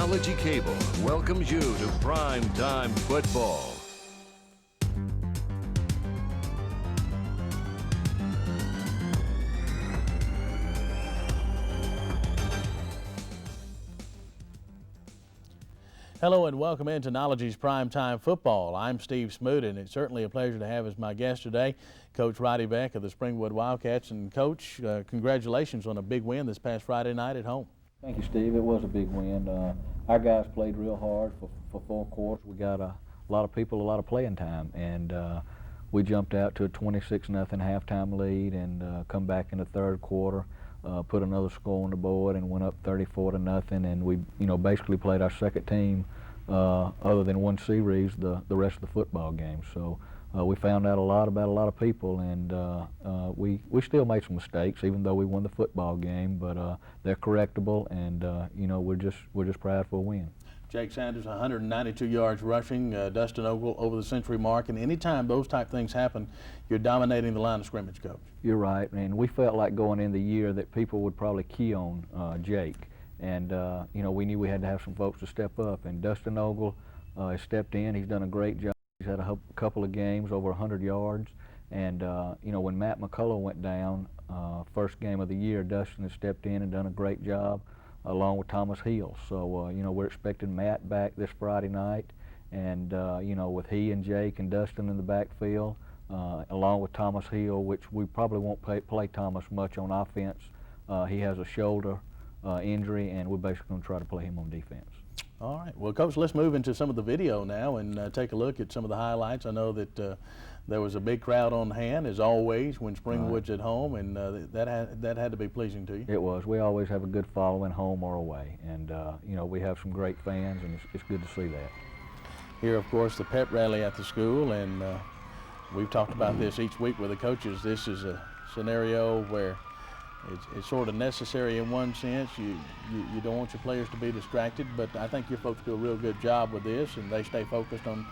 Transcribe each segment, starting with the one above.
Knology Cable welcomes you to Prime Time Football. Hello and welcome into Knology's Primetime Football. I'm Steve Smoot, and it's certainly a pleasure to have as my guest today Coach Roddy Beck of the Springwood Wildcats. And Coach, congratulations on a big win this past Friday night at home. Thank you, Steve. It was a big win. Our guys played real hard for 4 quarters. We got a lot of people, a lot of playing time, and we jumped out to a 26-0 halftime lead and come back in the third quarter. Put another score on the board and went up 34-0, and we, basically played our second team, other than one series, the rest of the football game. So we found out a lot about a lot of people, and we still made some mistakes, even though we won the football game. But they're correctable, and we're just proud for a win. Jake Sanders, 192 yards rushing, Dustin Ogle over the century mark, and anytime those type things happen, you're dominating the line of scrimmage, Coach. You're right, and we felt like going in the year that people would probably key on Jake, and we knew we had to have some folks to step up, and Dustin Ogle has stepped in. He's done a great job. He's had a couple of games over 100 yards, and when Matt McCullough went down, first game of the year, Dustin has stepped in and done a great job, along with Thomas Hill. So, we're expecting Matt back this Friday night, and, with he and Jake and Dustin in the backfield, along with Thomas Hill, which we probably won't play Thomas much on offense. He has a shoulder injury, and we're basically going to try to play him on defense. All right. Well, Coach, let's move into some of the video now and take a look at some of the highlights. I know that there was a big crowd on hand, as always, when Springwood's at home, and that had to be pleasing to you. It was. We always have a good following, home or away, and we have some great fans, and it's good to see that. Here, of course, the pep rally at the school, and we've talked about this each week with the coaches. This is a scenario where it's sort of necessary in one sense. You don't want your players to be distracted, but I think your folks do a real good job with this, and they stay focused on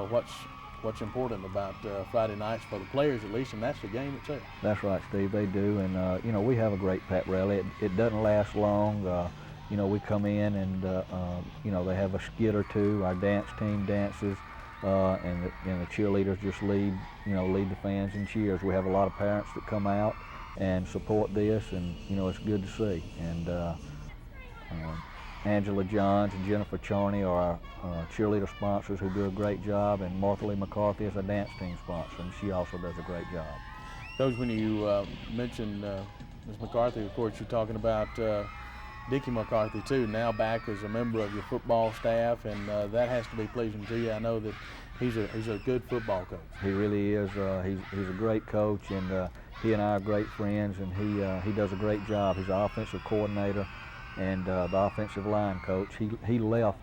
what's important about Friday nights for the players, at least, and that's the game itself. That's right, Steve. They do, and we have a great pep rally. It doesn't last long. We come in and they have a skit or two. Our dance team dances, and the cheerleaders just lead the fans in cheers. We have a lot of parents that come out and support this, and it's good to see. And Angela Johns and Jennifer Charney are our cheerleader sponsors, who do a great job, and Martha Lee McCarthy is a dance team sponsor, and she also does a great job. Coach, when you mentioned Ms. McCarthy, of course, you're talking about Dickie McCarthy too, now back as a member of your football staff, and that has to be pleasing to you. I know that he's a good football coach. He really is. He's a great coach, and he and I are great friends, and he does a great job. He's an offensive coordinator and the offensive line coach. He left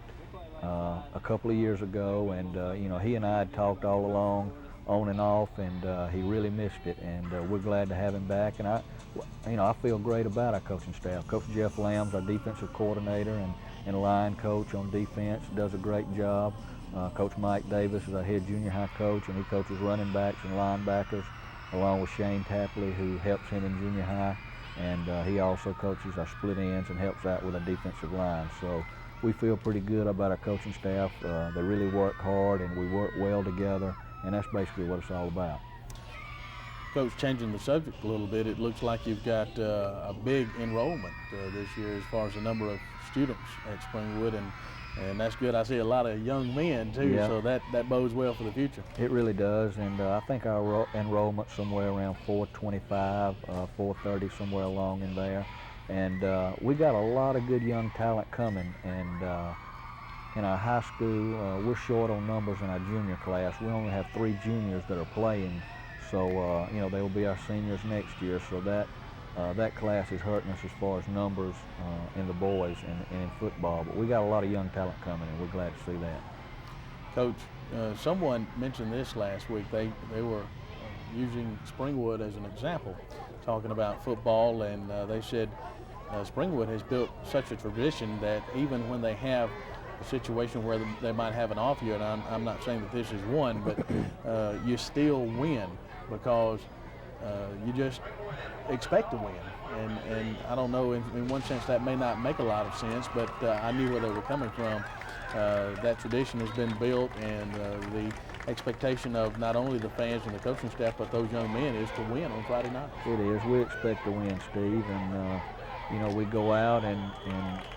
a couple of years ago, and he and I had talked all along, on and off, and he really missed it, and we're glad to have him back. And I feel great about our coaching staff. Coach Jeff Lamb's our defensive coordinator and line coach on defense, does a great job. Coach Mike Davis is our head junior high coach, and he coaches running backs and linebackers, along with Shane Tapley, who helps him in junior high, and he also coaches our split ends and helps out with our defensive line. So we feel pretty good about our coaching staff. They really work hard, and we work well together, and that's basically what it's all about. Coach, changing the subject a little bit, it looks like you've got a big enrollment this year as far as the number of students at Springwood, and that's good. I see a lot of young men too, yeah. So that bodes well for the future. It really does, and I think our enrollment's somewhere around 425, 430, somewhere along in there. And we got a lot of good young talent coming, and in our high school, we're short on numbers in our junior class. We only have 3 juniors that are playing, so they will be our seniors next year. So that class is hurting us as far as numbers in the boys and in football. But we got a lot of young talent coming, and we're glad to see that. Coach, someone mentioned this last week. They were using Springwood as an example, talking about football, and they said Springwood has built such a tradition that even when they have a situation where they might have an off year, and I'm not saying that this is one, but you still win because you just expect to win. And I don't know, in one sense that may not make a lot of sense, but I knew where they were coming from. That tradition has been built, and the expectation of not only the fans and the coaching staff, but those young men is to win on Friday night. It is. We expect to win, Steve, and you know, we go out and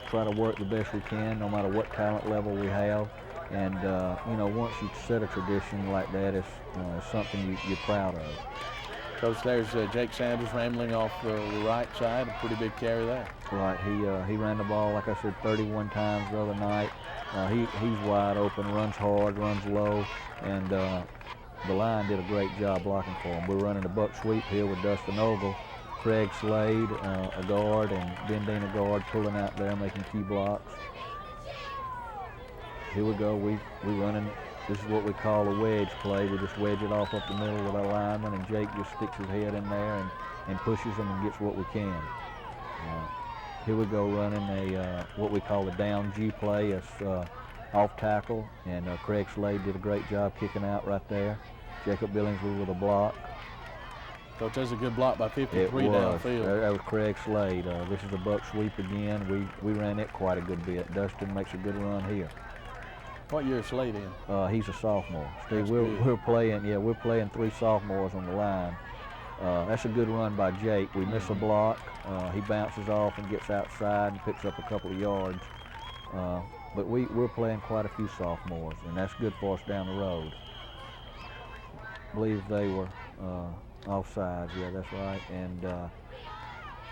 try to work the best we can, no matter what talent level we have. And you know, once you set a tradition like that, it's something you're proud of. Coach, there's Jake Sanders rambling off the right side, a pretty big carry there. Right, he ran the ball, like I said, 31 times the other night. He's wide open, runs hard, runs low, and the line did a great job blocking for him. We're running a buck sweep here with Dustin Ogle, Craig Slade, a guard, and Ben Dean, a guard, pulling out there, making key blocks. Here we go, we running. This is what we call a wedge play. We just wedge it off up the middle with our lineman, and Jake just sticks his head in there and pushes them and gets what we can. Here we go running a what we call a down G play. It's off tackle, and Craig Slade did a great job kicking out right there. Jacob Billingsley with a block. Coach, that's a good block by 53 downfield. That was Craig Slade. This is a buck sweep again. We ran it quite a good bit. Dustin makes a good run here. What year is Slade in? He's a sophomore. Steve, That's we're playing 3 sophomores on the line. That's a good run by Jake. We miss a block. He bounces off and gets outside and picks up a couple of yards. But we're playing quite a few sophomores, and that's good for us down the road. I believe they were offsides. Yeah, that's right. And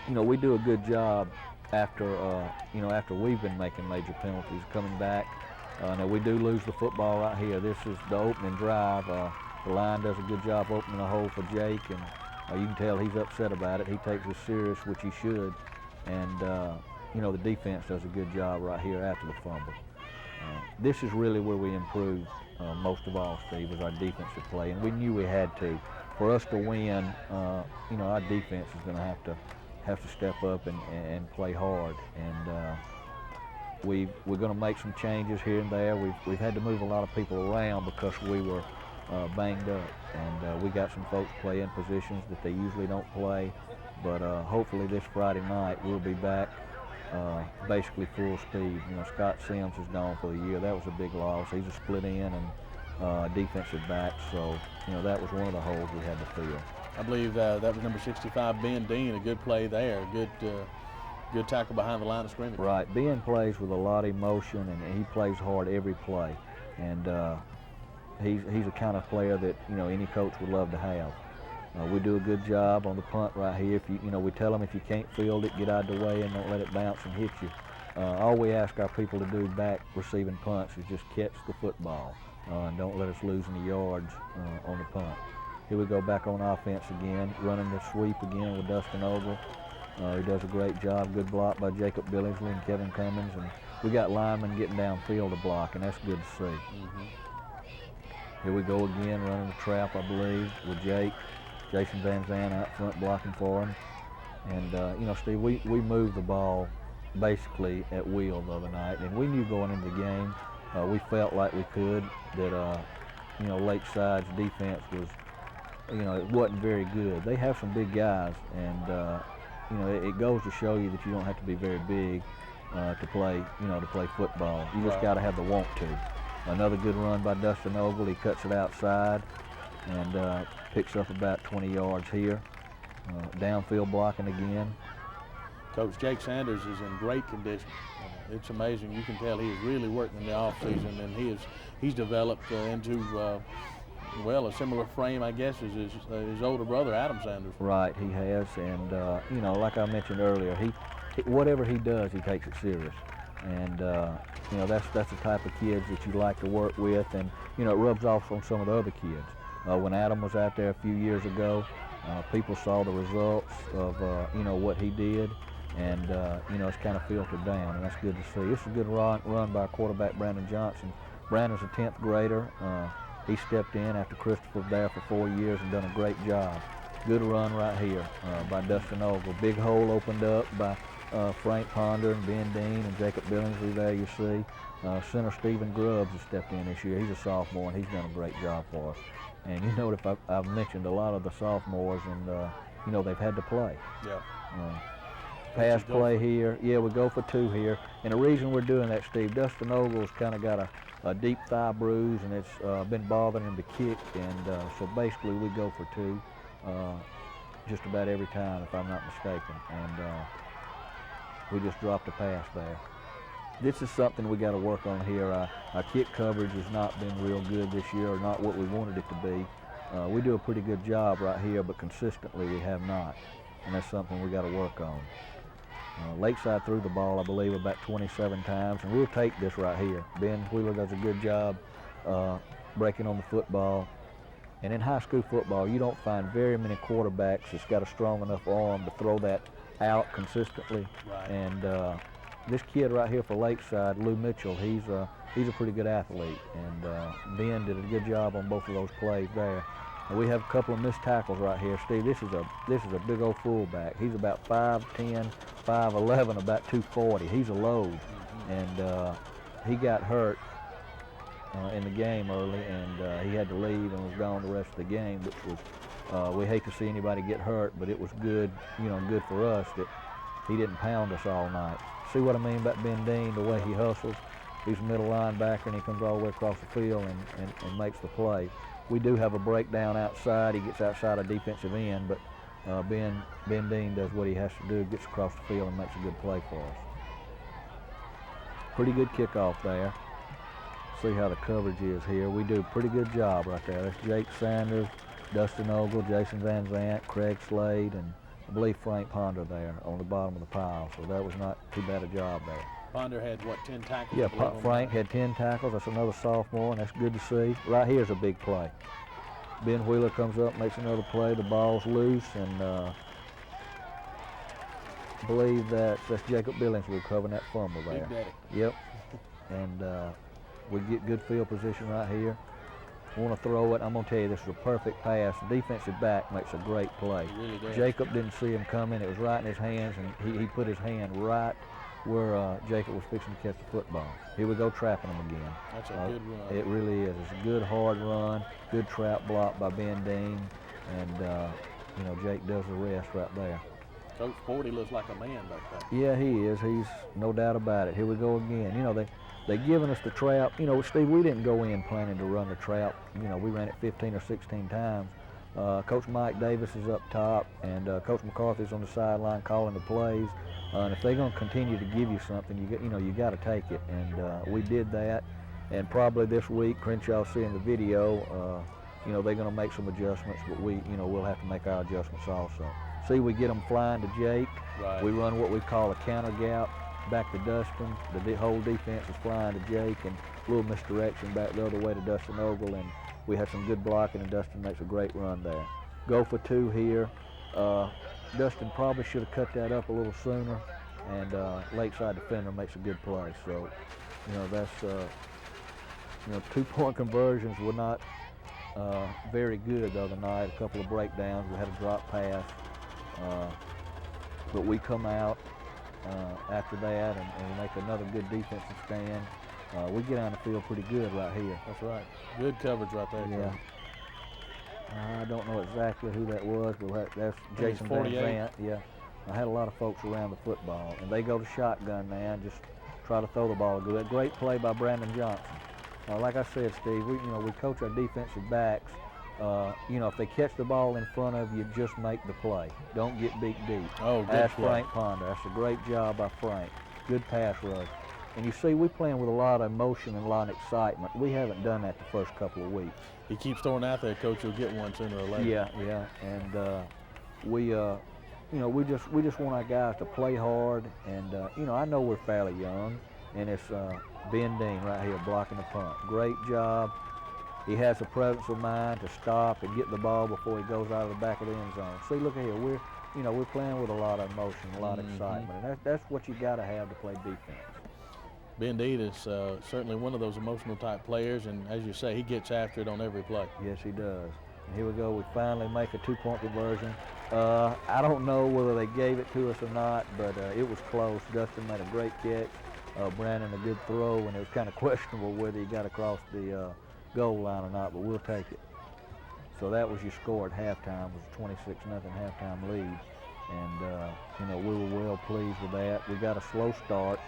you know, we do a good job after after we've been making major penalties coming back. Now we do lose the football right here. This is the opening drive. The line does a good job opening a hole for Jake, and you can tell he's upset about it. He takes it serious, which he should. And you know, the defense does a good job right here after the fumble. This is really where we improved most of all, Steve, was our defensive play, and we knew we had to. For us to win, you know, our defense is going to have to step up and play hard. And we're going to make some changes here and there. We've had to move a lot of people around because we were banged up, and we got some folks playing positions that they usually don't play. But hopefully this Friday night we'll be back basically full speed. You know, Scott Sims is gone for the year. That was a big loss. He's a split end and defensive back, so you know that was one of the holes we had to fill. I believe that was number 65, Ben Dean. A good play there. Good tackle behind the line of scrimmage. Right. Ben plays with a lot of emotion, and he plays hard every play. And he's the kind of player that, you know, any coach would love to have. We do a good job on the punt right here. If you know, we tell them if you can't field it, get out of the way and don't let it bounce and hit you. All we ask our people to do back receiving punts is just catch the football and don't let us lose any yards on the punt. Here we go back on offense again, running the sweep again with Dustin Ogle. He does a great job. Good block by Jacob Billingsley and Kevin Cummins, and we got linemen getting downfield to block, and that's good to see. Here we go again, running the trap, I believe, with Jason Van Zandt out front blocking for him. And you know, Steve, we moved the ball basically at will the other night, and we knew going into the game, we felt like we could, that you know, Lakeside's defense was, you know, it wasn't very good. They have some big guys, and you know, it goes to show you that you don't have to be very big to play football. You just got to have the want to. Another good run by Dustin Ogle. He cuts it outside and picks up about 20 yards here. Downfield blocking again. Coach, Jake Sanders is in great condition. It's amazing. You can tell he is really working in the offseason, and he's developed into well, a similar frame, I guess, as his older brother, Adam Sanders. Right, he has, and you know, like I mentioned earlier, he whatever he does, he takes it serious, and you know, that's the type of kids that you like to work with, and you know, it rubs off on some of the other kids. When Adam was out there a few years ago, people saw the results of you know, what he did, and you know, it's kind of filtered down, and that's good to see. This is a good run by quarterback Brandon Johnson. Brandon's a 10th grader. He stepped in after Christopher was there for 4 years and done a great job. Good run right here by Dustin Ogle. Big hole opened up by Frank Ponder and Ben Dean and Jacob Billingsley there, you see. Center Stephen Grubbs has stepped in this year. He's a sophomore, and he's done a great job for us. And you know, I've mentioned a lot of the sophomores, and you know, they've had to play. Yeah. Pass play here. Yeah, we go for 2 here. And the reason we're doing that, Steve, Dustin Ogle's kind of got a deep thigh bruise, and it's been bothering him to kick. And so basically we go for 2 just about every time, if I'm not mistaken. And we just dropped a pass there. This is something we got to work on here. Our kick coverage has not been real good this year, or not what we wanted it to be. We do a pretty good job right here, but consistently we have not. And that's something we got to work on. Lakeside threw the ball, I believe, about 27 times, and we'll take this right here. Ben Wheeler does a good job breaking on the football. And in high school football, you don't find very many quarterbacks that's got a strong enough arm to throw that out consistently. Right. And this kid right here for Lakeside, Lou Mitchell, he's a pretty good athlete. And Ben did a good job on both of those plays there. And we have a couple of missed tackles right here. Steve, this is a big old fullback. He's about 5'10", 5'11", about 240. He's a load. And he got hurt in the game early, and he had to leave and was gone the rest of the game, which was, we hate to see anybody get hurt, but it was good, you know, good for us that he didn't pound us all night. See what I mean about Ben Dean, the way he hustles? He's a middle linebacker, and he comes all the way across the field and makes the play. We do have a breakdown outside. He gets outside a defensive end, but Ben Dean does what he has to do, gets across the field and makes a good play for us. Pretty good kickoff there. See how the coverage is here. We do a pretty good job right there. That's Jake Sanders, Dustin Ogle, Jason Van Zant, Craig Slade, and I believe Frank Ponder there on the bottom of the pile. So that was not too bad a job there. Ponder had, what, 10 tackles? Yeah, Frank had 10 tackles. That's another sophomore, and that's good to see. Right here's a big play. Ben Wheeler comes up, makes another play. The ball's loose, and I believe that's Jacob Billingsley covering that fumble there. Big daddy. Yep. And we get good field position right here. Want to throw it. I'm going to tell you, this is a perfect pass. The defensive back makes a great play. He really does. Jacob didn't see him coming. It was right in his hands, and he put his hand right where Jacob was fixing to catch the football. Here we go, trapping him again. That's a good run. It really is. It's a good hard run, good trap block by Ben Dean, and you know, Jake does the rest right there. Coach Forty looks like a man back there. Yeah, he is. He's no doubt about it. Here we go again. You know, they giving us the trap. You know, Steve, we didn't go in planning to run the trap. You know, we ran it 15 or 16 times. Coach Mike Davis is up top, and Coach McCarthy's on the sideline calling the plays. And if they're going to continue to give you something, you got to take it. And we did that. And probably this week, Crenshaw seeing the video, you know, they're going to make some adjustments, but we'll have to make our adjustments also. See, we get them flying to Jake. Right. We run what we call a counter gap back to Dustin. The whole defense is flying to Jake, and a little misdirection back the other way to Dustin Ogle, and we had some good blocking, and Dustin makes a great run there. Go for 2 here. Dustin probably should have cut that up a little sooner, and Lakeside defender makes a good play. So, you know, that's, 2-point conversions were not very good the other night. A couple of breakdowns. We had a drop pass. But we come out after that and make another good defensive stand. We get on the field pretty good right here. That's right. Good coverage right there. Yeah. I don't know exactly who that was, but that's Jason Van Zant. Yeah. I had a lot of folks around the football, and they go to shotgun now and just try to throw the ball good. Great play by Brandon Johnson. Like I said, Steve, we coach our defensive backs. If they catch the ball in front of you, just make the play. Don't get beat deep. Oh, good That's play. Frank Ponder. That's a great job by Frank. Good pass rush. And you see, we're playing with a lot of emotion and a lot of excitement. We haven't done that the first couple of weeks. He keeps throwing out there, Coach. You'll get one sooner or later. Yeah. And we just want our guys to play hard. And I know we're fairly young, and it's Ben Dean right here blocking the punt. Great job. He has the presence of mind to stop and get the ball before he goes out of the back of the end zone. See, look at here. We're playing with a lot of emotion, a lot of excitement, and that's what you got to have to play defense. Ben Dean is certainly one of those emotional type players, and as you say, he gets after it on every play. Yes, he does. Here we go. We finally make a 2-point conversion. I don't know whether they gave it to us or not, but it was close. Dustin made a great catch. Brandon a good throw, and it was kind of questionable whether he got across the goal line or not, but we'll take it. So that was your score at halftime. It was a 26-0 halftime lead, and you know, we were well pleased with that. We got a slow start.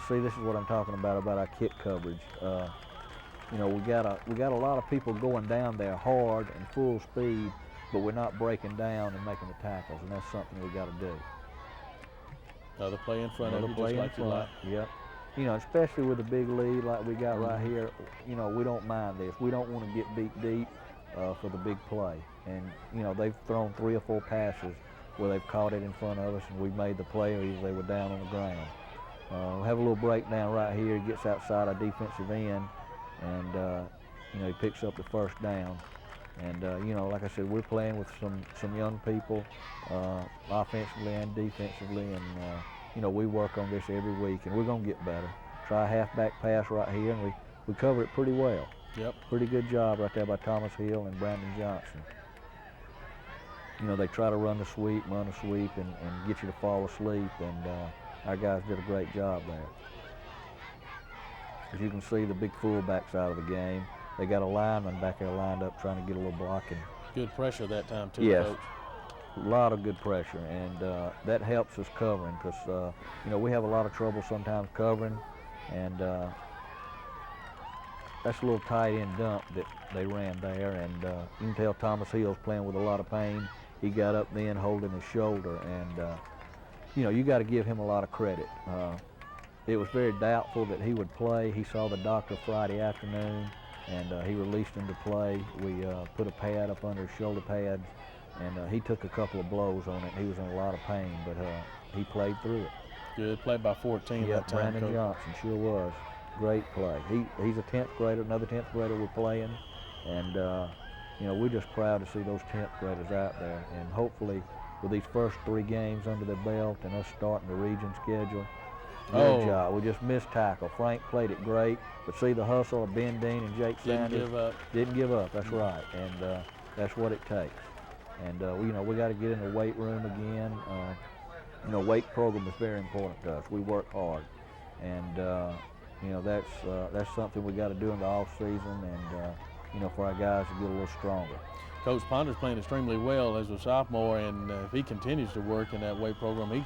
See, this is what I'm talking about our kick coverage. You know, we got a lot of people going down there hard and full speed, but we're not breaking down and making the tackles, and that's something we got to do. Another play in front of you, just like you like. Yep. You know, especially with a big lead like we got right here, you know, we don't mind this. We don't want to get beat deep for the big play. And, you know, they've thrown 3 or 4 passes where they've caught it in front of us, and we made the play, or either they were down on the ground. We have a little breakdown right here. He gets outside our defensive end, and, you know, he picks up the first down. And, you know, like I said, we're playing with some young people, offensively and defensively, and, you know, we work on this every week, and we're going to get better. Try a halfback pass right here, and we cover it pretty well. Yep. Pretty good job right there by Thomas Hill and Brandon Johnson. You know, they try to run a sweep, and get you to fall asleep, and our guys did a great job there. As you can see, the big fullback's out of the game. They got a lineman back there lined up trying to get a little blocking. Good pressure that time too, yes. Coach. A lot of good pressure, and that helps us covering, because you know, we have a lot of trouble sometimes covering, and that's a little tight end dump that they ran there, and you can tell Thomas Hill's playing with a lot of pain. He got up then holding his shoulder, and you know, you got to give him a lot of credit. It was very doubtful that he would play. He saw the doctor Friday afternoon, and he released him to play. We put a pad up under his shoulder pads, and he took a couple of blows on it. He was in a lot of pain, but he played through it. Good play by 14 that time, Brandon Coach. Johnson sure was. Great play. He's a 10th grader, another 10th grader we're playing, and you know, we're just proud to see those 10th graders out there, and hopefully with these first 3 games under their belt and us starting the region schedule, good job. We just missed tackle. Frank played it great, but see the hustle of Ben Dean and Jake Sanders. Didn't give up. That's right, and that's what it takes. And you know, we got to get in the weight room again. You know, weight program is very important to us. We work hard, and you know, that's something we got to do in the off season, and you know, for our guys to get a little stronger. Coach Ponder's playing extremely well as a sophomore, and if he continues to work in that weight program,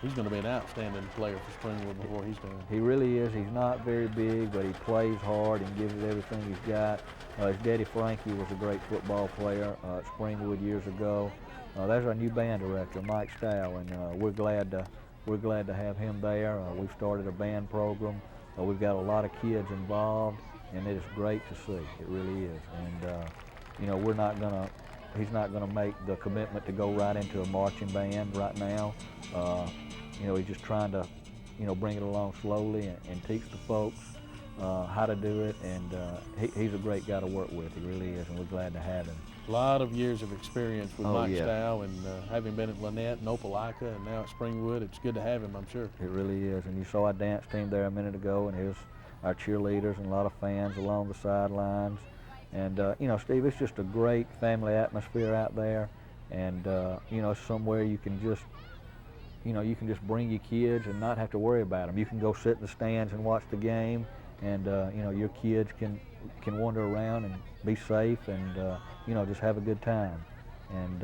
he's going to be an outstanding player for Springwood before he's done. He really is. He's not very big, but he plays hard and gives it everything he's got. His daddy Frankie was a great football player at Springwood years ago. There's our new band director, Mike Stow, and we're glad to have him there. We've started a band program. We've got a lot of kids involved, and it is great to see. It really is. And you know, he's not gonna make the commitment to go right into a marching band right now. You know, he's just trying to, you know, bring it along slowly and teach the folks how to do it, and he's a great guy to work with. He really is, and we're glad to have him. A lot of years of experience with Mike yeah. Stow, and having been at Lynette and Opelika and now at Springwood, it's good to have him, I'm sure. It really is, and you saw our dance team there a minute ago, and here's our cheerleaders and a lot of fans along the sidelines. And you know, Steve, it's just a great family atmosphere out there, and you know, somewhere you can just, you know, you can just bring your kids and not have to worry about them. You can go sit in the stands and watch the game, and you know, your kids can wander around and be safe, and you know, just have a good time. And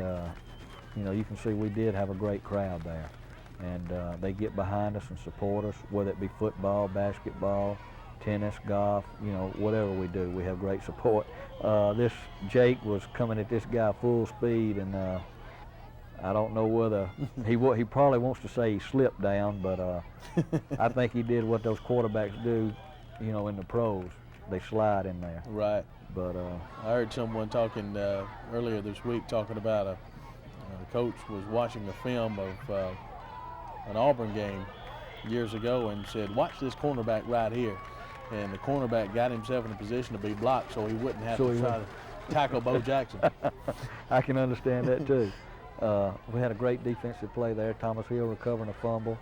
you know, you can see we did have a great crowd there, and they get behind us and support us, whether it be football, basketball, tennis, golf, you know, whatever we do, we have great support. This Jake was coming at this guy full speed, and I don't know whether he probably wants to say he slipped down, but I think he did what those quarterbacks do, you know, in the pros. They slide in there. Right. But I heard someone talking earlier this week talking about a coach was watching the film of an Auburn game years ago and said, "Watch this cornerback right here." And the cornerback got himself in a position to be blocked so he wouldn't have to try to tackle Bo Jackson. I can understand that too. We had a great defensive play there. Thomas Hill recovering a fumble.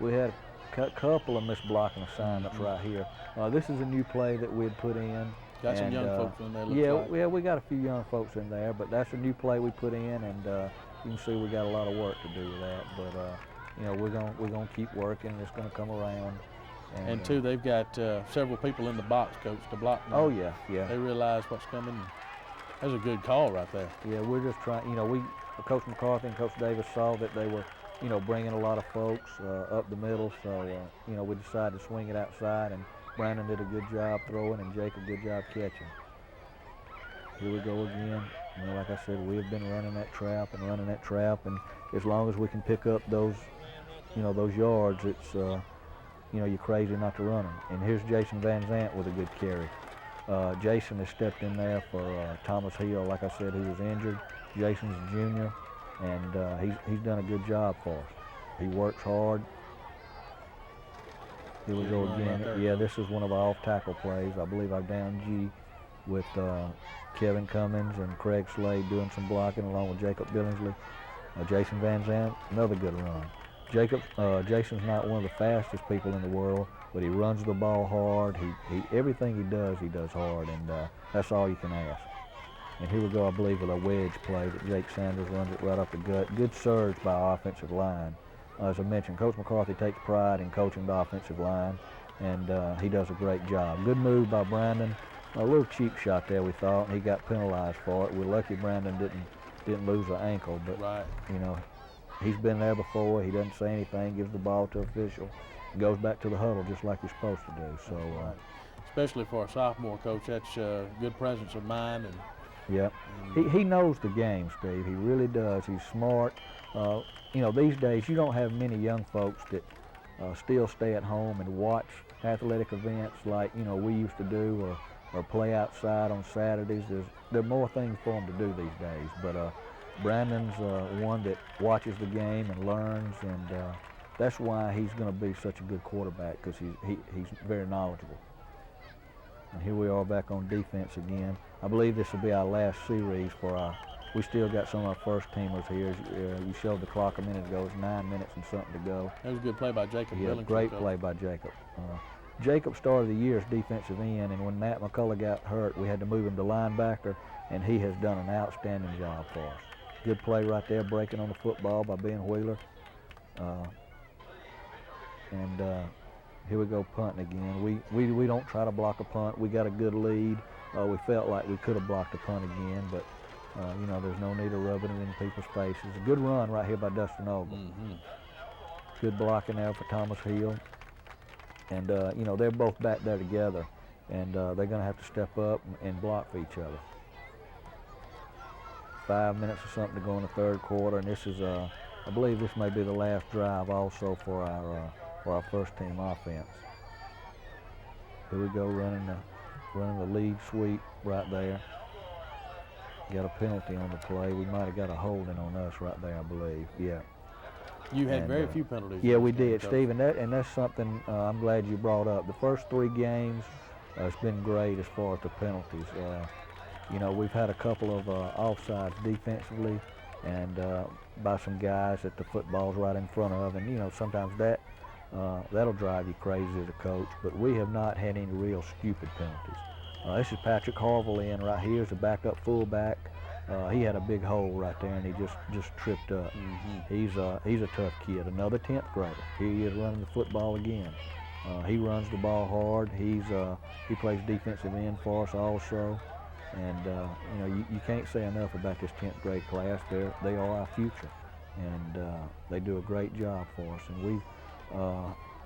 We had a couple of missed blocking assignments right here. This is a new play that we had put in. Got some And, young folks in there, looks yeah, like. yeah, we got a few young folks in there, but that's a new play we put in, and you can see we got a lot of work to do with that. But you know, we're gonna keep working. It's gonna come around. And two, they've got several people in the box, Coach, to block them. Oh yeah, yeah. They realize what's coming. That's a good call right there. Yeah, we're just trying. You know, Coach McCarthy and Coach Davis saw that they were, you know, bringing a lot of folks up the middle. So you know, we decided to swing it outside, and Brandon did a good job throwing, and Jake a good job catching. Here we go again. You know, like I said, we have been running that trap, and as long as we can pick up those, you know, those yards, it's, you know, you're crazy not to run them. And here's Jason Van Zant with a good carry. Jason has stepped in there for Thomas Hill. Like I said, he was injured. Jason's a junior, and he's done a good job for us. He works hard. Here we go again. Right, yeah, this is one of our off-tackle plays. I believe I'm down G with Kevin Cummins and Craig Slade doing some blocking along with Jacob Billingsley. Jason Van Zandt, another good run. Jason's not one of the fastest people in the world, but he runs the ball hard. Everything he does hard, and that's all you can ask. And here we go, I believe, with a wedge play that Jake Sanders runs it right up the gut. Good surge by our offensive line. As I mentioned, Coach McCarthy takes pride in coaching the offensive line, and he does a great job. Good move by Brandon. A little cheap shot there, we thought, and he got penalized for it. We're lucky Brandon didn't lose an ankle, but right. You know, he's been there before. He doesn't say anything, gives the ball to official, goes back to the huddle just like he's supposed to do. So, right. Especially for a sophomore, Coach, that's good presence of mind. And yeah, he knows the game, Steve. He really does. He's smart. You know, these days you don't have many young folks that still stay at home and watch athletic events like, you know, we used to do, or play outside on Saturdays. There are more things for him to do these days. But Brandon's one that watches the game and learns, and that's why he's going to be such a good quarterback, because he's very knowledgeable. And here we are back on defense again. I believe this will be our last series for our. We still got some of our first teamers here. You showed the clock a minute ago. It's 9 minutes and something to go. That was a good play by Jacob. Yeah, great play by Jacob. Jacob started the year as defensive end, and when Matt McCullough got hurt, we had to move him to linebacker, and he has done an outstanding job for us. Good play right there, breaking on the football by Ben Wheeler. Here we go punting again. We don't try to block a punt. We got a good lead. We felt like we could have blocked a punt again, but you know, there's no need of rubbing it in people's faces. A good run right here by Dustin Ogle. Good blocking there for Thomas Hill. And you know, they're both back there together, and they're going to have to step up and block for each other. 5 minutes or something to go in the third quarter, and this is, I believe this may be the last drive also for our first team offense. Here we go, running the lead sweep right there. Got a penalty on the play. We might have got a holding on us right there, I believe. Yeah. You had very few penalties. Yeah, we did, Steve, and that's something I'm glad you brought up. The first 3 games, it's been great as far as the penalties. You know, we've had a couple of offsides defensively, and by some guys that the football's right in front of, and you know, sometimes that'll drive you crazy as a coach. But we have not had any real stupid penalties. This is Patrick Harville in right here as a backup fullback. He had a big hole right there, and he just tripped up. He's a tough kid. Another 10th grader. He is running the football again. He runs the ball hard. He plays defensive end for us also. And you know, you can't say enough about this 10th grade class. They are our future, and they do a great job for us. And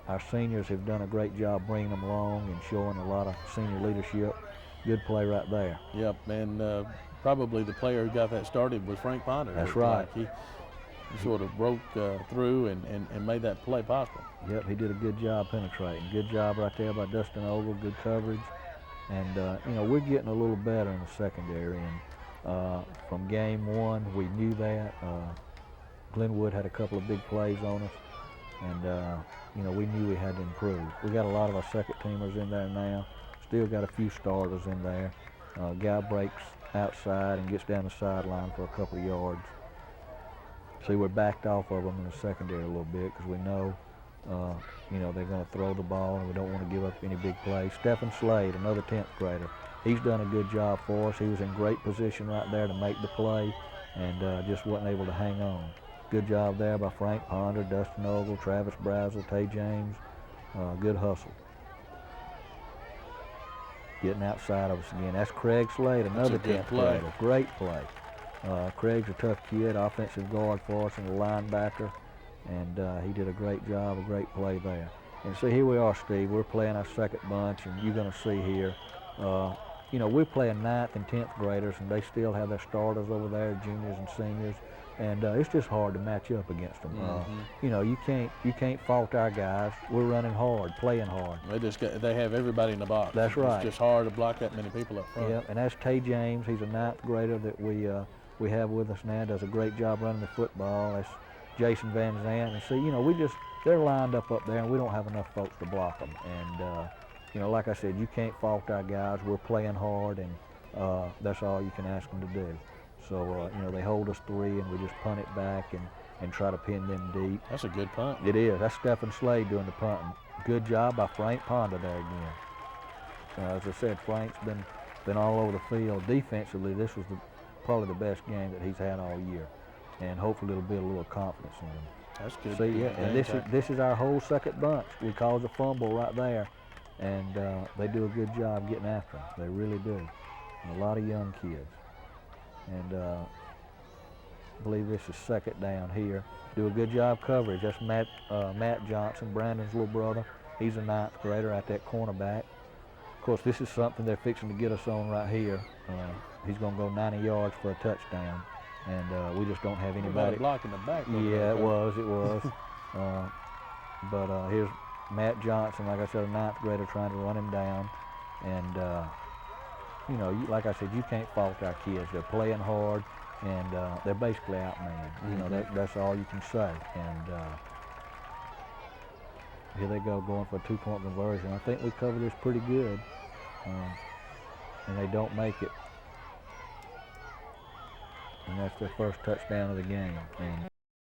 our seniors have done a great job bringing them along and showing a lot of senior leadership. Good play right there. Yep, and probably the player who got that started was Frank Ponder. That's right. Like he sort of broke through and made that play possible. Yep, he did a good job penetrating. Good job right there by Dustin Ogle. Good coverage. And, you know, we're getting a little better in the secondary. And from game 1, we knew that. Glenwood had a couple of big plays on us. And, you know, we knew we had to improve. We got a lot of our second teamers in there now. Still got a few starters in there. Guy breaks outside and gets down the sideline for a couple of yards. See, we're backed off of them in the secondary a little bit because we know, you know, they're going to throw the ball and we don't want to give up any big plays. Stephen Slade, another 10th grader. he's done a good job for us. He was in great position right there to make the play, and just wasn't able to hang on. Good job there by Frank Ponder, Dustin Ogle, Travis Brazel, Tay James. Good hustle. Getting outside of us again. That's Craig Slade, another 10th grader. Great play. Craig's a tough kid, offensive guard for us and a linebacker, and he did a great job, a great play there. And see, here we are, Steve. We're playing our second bunch, and you're going to see here, you know, we're playing 9th and 10th graders, and they still have their starters over there, juniors and seniors, and it's just hard to match up against them. You know, you can't fault our guys. We're running hard, playing hard. They have everybody in the box. That's right. It's just hard to block that many people up front. Yeah, and that's Tay James. He's a 9th grader that we have with us now. Does a great job running the football. That's Jason Van Zandt. And see, you know, they're lined up there, and we don't have enough folks to block them. And you know, like I said, you can't fault our guys. We're playing hard, and that's all you can ask them to do. So, you know, they hold us 3, and we just punt it back and try to pin them deep. That's a good punt. It is. That's Stephen Slade doing the punting. Good job by Frank Ponder there again. As I said, Frank's been all over the field. Defensively, this was probably the best game that he's had all year, and hopefully it'll build a little confidence in him. That's good. See, yeah, and this is our whole second bunch. We caused a fumble right there, and they do a good job getting after him. They really do. And a lot of young kids. And I believe this is second down here. Do a good job coverage. That's Matt Johnson, Brandon's little brother. He's a 9th grader at that cornerback. Of course, this is something they're fixing to get us on right here. He's going to go 90 yards for a touchdown, and we just don't have anybody. Block in the back. Yeah, it was. But here's Matt Johnson, like I said, a 9th grader trying to run him down, and you know, like I said, you can't fault our kids. They're playing hard, and they're basically outmanned. You know, that's all you can say. And here they go, going for a 2-point conversion. I think we covered this pretty good, and they don't make it. And that's their first touchdown of the game. And